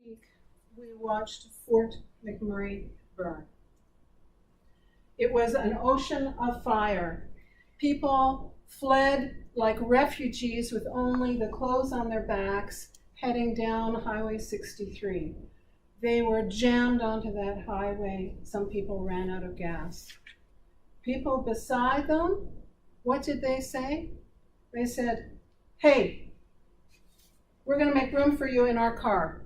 week, we watched Fort McMurray burn. It was an ocean of fire. People fled like refugees with only the clothes on their backs, heading down Highway 63. They were jammed onto that highway. Some people ran out of gas. People beside them, what did they say? They said, "Hey, we're going to make room for you in our car.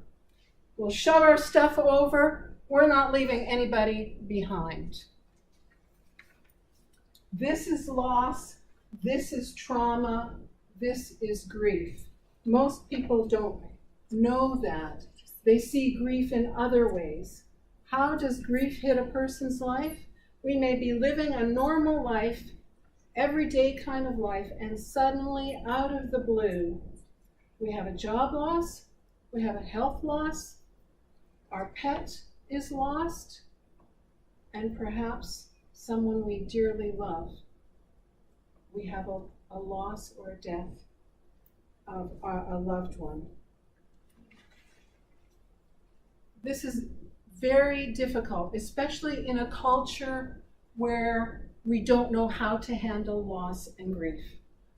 We'll shove our stuff over. We're not leaving anybody behind." This is loss. This is trauma. This is grief. Most people don't know that. They see grief in other ways. How does grief hit a person's life? We may be living a normal life, everyday kind of life, and suddenly, out of the blue, we have a job loss, we have a health loss, our pet is lost, and perhaps someone we dearly love. We have a loss or a death of a loved one. This is very difficult, especially in a culture where we don't know how to handle loss and grief.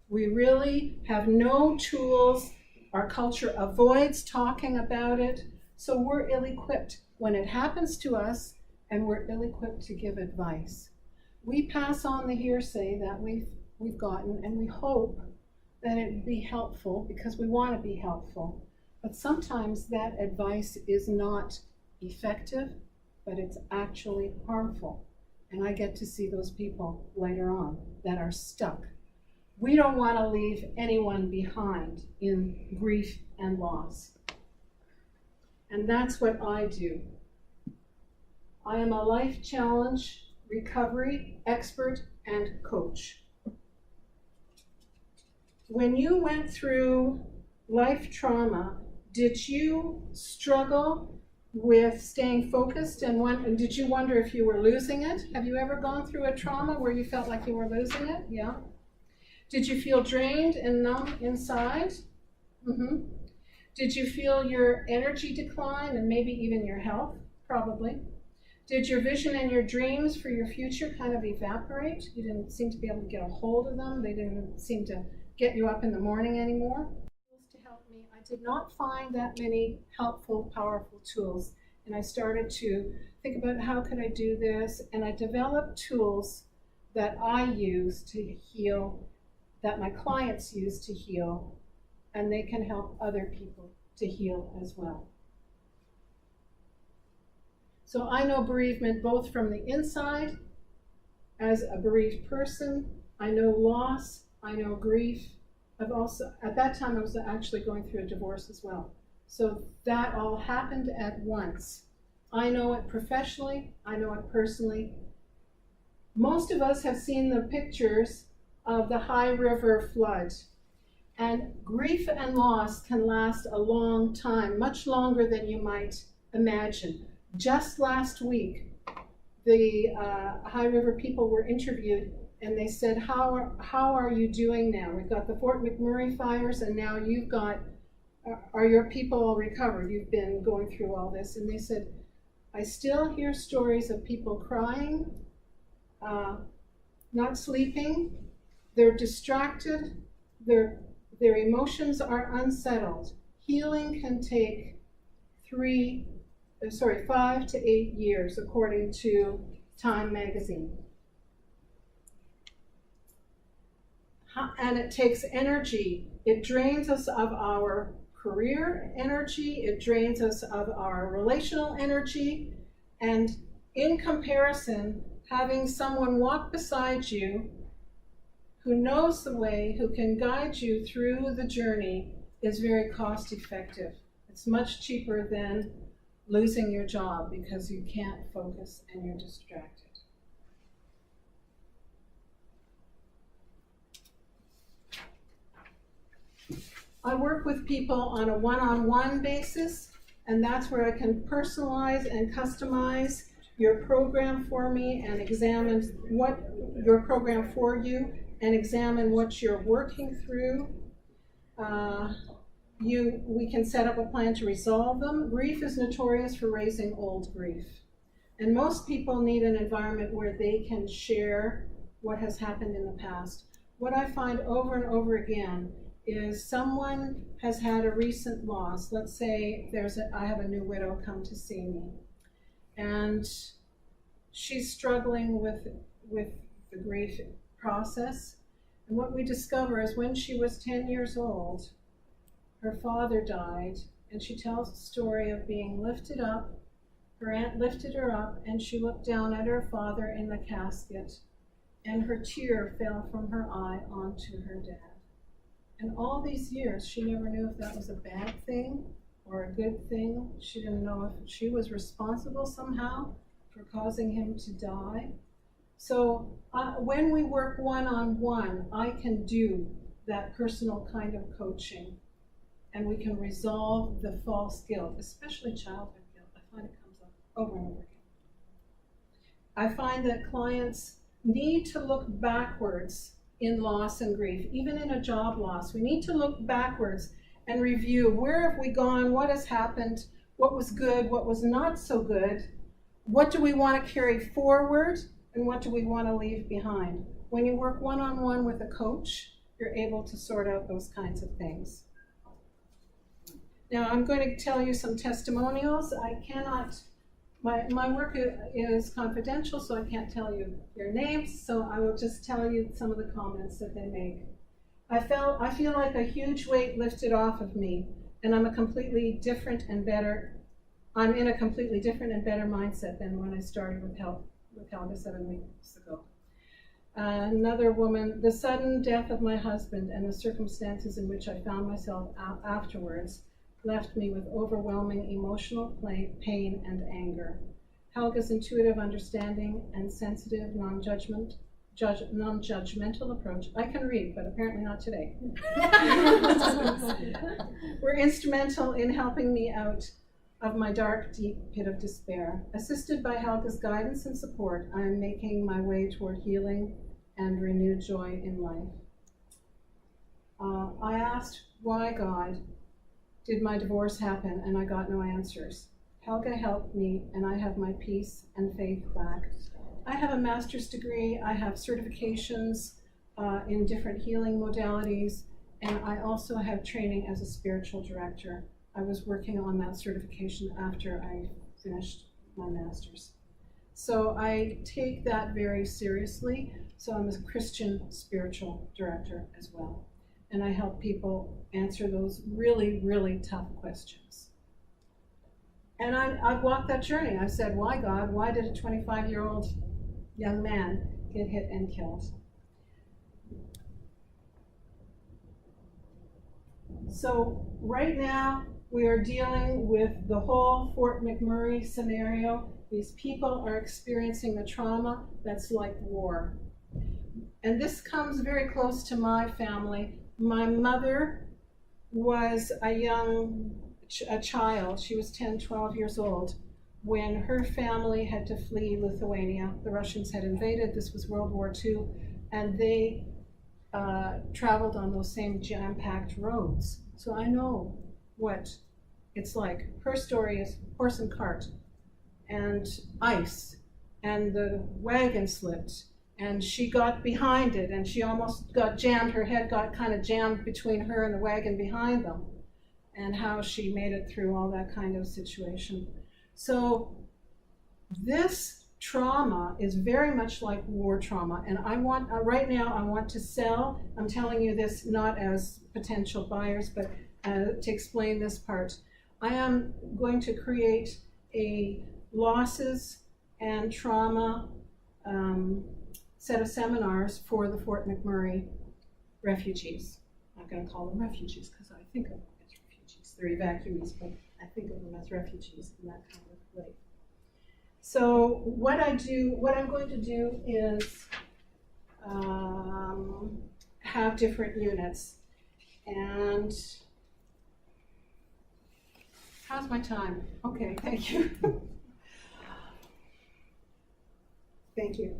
We really have no tools. Our culture avoids talking about it, so we're ill-equipped when it happens to us, and we're ill-equipped to give advice. We pass on the hearsay that we've gotten, and we hope that it would be helpful because we want to be helpful. But sometimes that advice is not effective, but it's actually harmful. And I get to see those people later on that are stuck. We don't want to leave anyone behind in grief and loss. And that's what I do. I am a life challenge recovery expert and coach. When you went through life trauma, did you struggle with staying focused and did you wonder if you were losing it? Have you ever gone through a trauma where you felt like you were losing it? Yeah. Did you feel drained and numb inside? Mm-hmm. Did you feel your energy decline and maybe even your health? Probably. Did your vision and your dreams for your future kind of evaporate? You didn't seem to be able to get a hold of them. They didn't seem to get you up in the morning anymore. To help me, I did not find that many helpful, powerful tools. And I started to think about how could I do this, and I developed tools that I use to heal, that my clients use to heal, and they can help other people to heal as well. So I know bereavement both from the inside, as a bereaved person. I know loss, I know grief. I've also, at that time I was actually going through a divorce as well. So that all happened at once. I know it professionally, I know it personally. Most of us have seen the pictures of the High River flood. And grief and loss can last a long time, much longer than you might imagine. Just last week, the High River people were interviewed, and they said, how are you doing now? We've got the Fort McMurray fires, and now you've got, are your people all recovered? You've been going through all this. And they said, I still hear stories of people crying, not sleeping, they're distracted, their emotions are unsettled. Healing can take 5 to 8 years, according to Time magazine. And it takes energy. It drains us of our career energy, it drains us of our relational energy, and in comparison, having someone walk beside you who knows the way, who can guide you through the journey is very cost effective. It's much cheaper than losing your job because you can't focus and you're distracted. I work with people on a one-on-one basis, and that's where I can personalize and customize your program for me and examine what your program for you and examine what you're working through. we can set up a plan to resolve them. Grief is notorious for raising old grief. And most people need an environment where they can share what has happened in the past. What I find over and over again is someone has had a recent loss. Let's say I have a new widow come to see me, and she's struggling with the grief process. And what we discover is when she was 10 years old, her father died, and she tells the story of being lifted up. Her aunt lifted her up, and she looked down at her father in the casket, and her tear fell from her eye onto her dad. And all these years, she never knew if that was a bad thing or a good thing. She didn't know if she was responsible somehow for causing him to die. So when we work one-on-one, I can do that personal kind of coaching, and we can resolve the false guilt, especially childhood guilt. I find it comes up over and over again. I find that clients need to look backwards in loss and grief, even in a job loss. We need to look backwards and review where have we gone, what has happened, what was good, what was not so good, what do we want to carry forward, and what do we want to leave behind. When you work one-on-one with a coach, you're able to sort out those kinds of things. Now I'm going to tell you some testimonials. I cannot, my work is confidential, so I can't tell you their names, so I will just tell you some of the comments that they make. I feel like a huge weight lifted off of me, and I'm in a completely different and better mindset than when I started with Helga 7 weeks ago. Another woman, the sudden death of my husband and the circumstances in which I found myself afterwards left me with overwhelming emotional pain and anger. Helga's intuitive understanding and sensitive, non-judgmental approach, I can read, but apparently not today, were instrumental in helping me out of my dark, deep pit of despair. Assisted by Helga's guidance and support, I am making my way toward healing and renewed joy in life. I asked, why, God, did my divorce happen? And I got no answers. Helga helped me, and I have my peace and faith back. I have a master's degree, I have certifications in different healing modalities, and I also have training as a spiritual director. I was working on that certification after I finished my master's. So I take that very seriously. So I'm a Christian spiritual director as well. And I help people answer those really, really tough questions. And I've walked that journey. I've said, why, God? Why did a 25-year-old young man get hit and killed? So right now, we are dealing with the whole Fort McMurray scenario. These people are experiencing the trauma that's like war. And this comes very close to my family. My mother was a child. She was 10, 12 years old when her family had to flee Lithuania. The Russians had invaded. This was World War II. And they traveled on those same jam-packed roads. So I know what it's like. Her story is horse and cart and ice, and the wagon slipped, and she got behind it, and she almost got jammed. Her head got kind of jammed between her and the wagon behind them, and how she made it through all that kind of situation. So this trauma is very much like war trauma, and I want, right now I want to sell. I'm telling you this not as potential buyers, but to explain this part. I am going to create a losses and trauma set of seminars for the Fort McMurray refugees. I'm not going to call them refugees because I think of them as refugees. They're evacuees, but I think of them as refugees in that kind of way. So what I'm going to do is have different units. And how's my time? Okay, thank you. Thank you.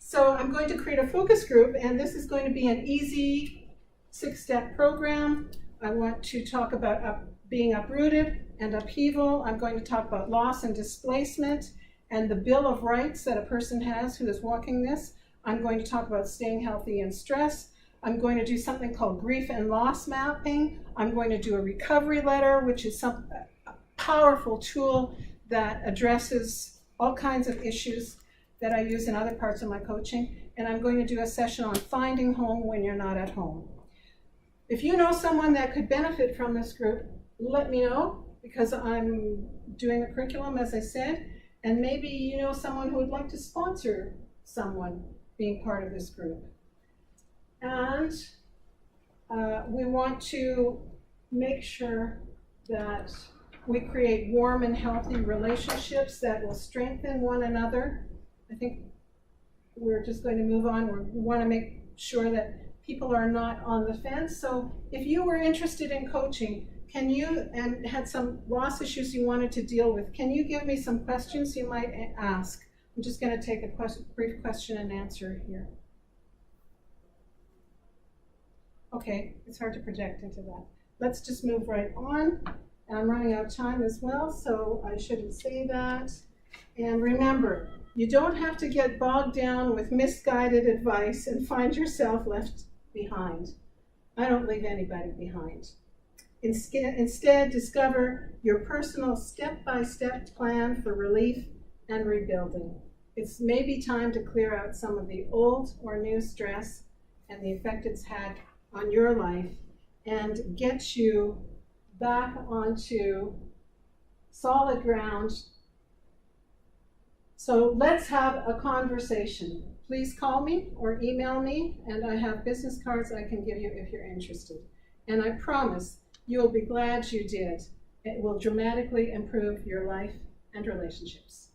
So I'm going to create a focus group, and this is going to be an easy 6-step program I want to talk about being uprooted and upheaval. I'm going to talk about loss and displacement and the Bill of Rights that a person has who is walking this. I'm going to talk about staying healthy and stress. I'm going to do something called grief and loss mapping. I'm going to do a recovery letter, which is a powerful tool that addresses all kinds of issues that I use in other parts of my coaching. And I'm going to do a session on finding home when you're not at home. If you know someone that could benefit from this group, let me know, because I'm doing a curriculum, as I said, and maybe you know someone who would like to sponsor someone being part of this group. And we want to make sure that we create warm and healthy relationships that will strengthen one another. I think we're just going to move on. We want to make sure that people are not on the fence. So if you were interested in coaching, can you, and had some loss issues you wanted to deal with, can you give me some questions you might ask? I'm just going to take a brief question and answer here. Okay, it's hard to project into that. Let's just move right on. I'm running out of time as well, so I shouldn't say that. And remember, you don't have to get bogged down with misguided advice and find yourself left behind. I don't leave anybody behind. Instead, discover your personal step-by-step plan for relief and rebuilding. It's maybe time to clear out some of the old or new stress and the effect it's had on your life and get you back onto solid ground. So let's have a conversation. Please call me or email me, and I have business cards I can give you if you're interested. And I promise you'll be glad you did. It will dramatically improve your life and relationships.